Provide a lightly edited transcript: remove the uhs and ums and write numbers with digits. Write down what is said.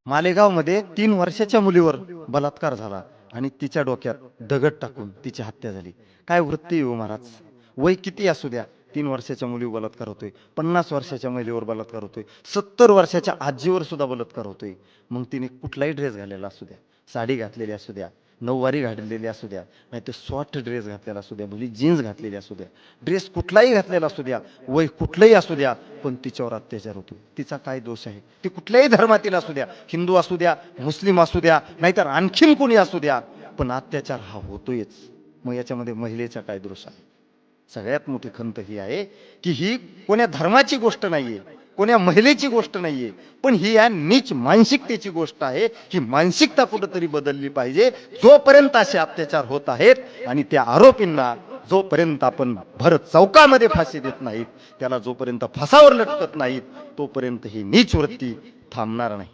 मालेगावमध्ये 3 वर्षाच्या मुलीवर बलात्कार झाला आणि तिच्या डोक्यात दगड टाकून तिची हत्या झाली. काय वृत्ती हो महाराज. वय किती असू द्या, 3 वर्षाच्या मुलीवर बलात्कार होतोय, 50 वर्षाच्या महिलेवर बलात्कार होतोय, 70 वर्षाच्या आजीवर सुद्धा बलात्कार होतोय. मग तिने कुठलाही ड्रेस घालेला असू द्या, साडी घातलेली असू द्या, नऊवारी घातलेली असू द्या, नाही तर सॉफ्ट ड्रेस घातलेला असू द्या, भली जीन्स घातलेली असू द्या, ड्रेस कुठलाही घातलेला असू द्या, वय कुठलंही असू द्या, पण तिच्यावर अत्याचार होतो. तिचा काय दोष आहे? ती कुठल्याही धर्मातील असू द्या, हिंदू असू द्या, मुस्लिम असू द्या, नाहीतर आणखीन कोणी असू द्या, पण अत्याचार हा होतोयच. मग याच्यामध्ये महिलेचा काय दोष आहे? सगळ्यात मोठी खंत ही आहे की ही कोण्या धर्माची गोष्ट नाहीये, कोण्या महिलेची गोष्ट नाहीये, पण ही या नीच मानसिकतेची गोष्ट आहे. ही मानसिकता कुठंतरी बदलली पाहिजे. जोपर्यंत असे अत्याचार होत आहेत आणि त्या आरोपींना जोपर्यंत आपण भर चौकामध्ये फाशी देत नाहीत, त्याला जोपर्यंत फासावर लटकत नाहीत, तोपर्यंत ही नीच वृत्ती थांबणार नाही.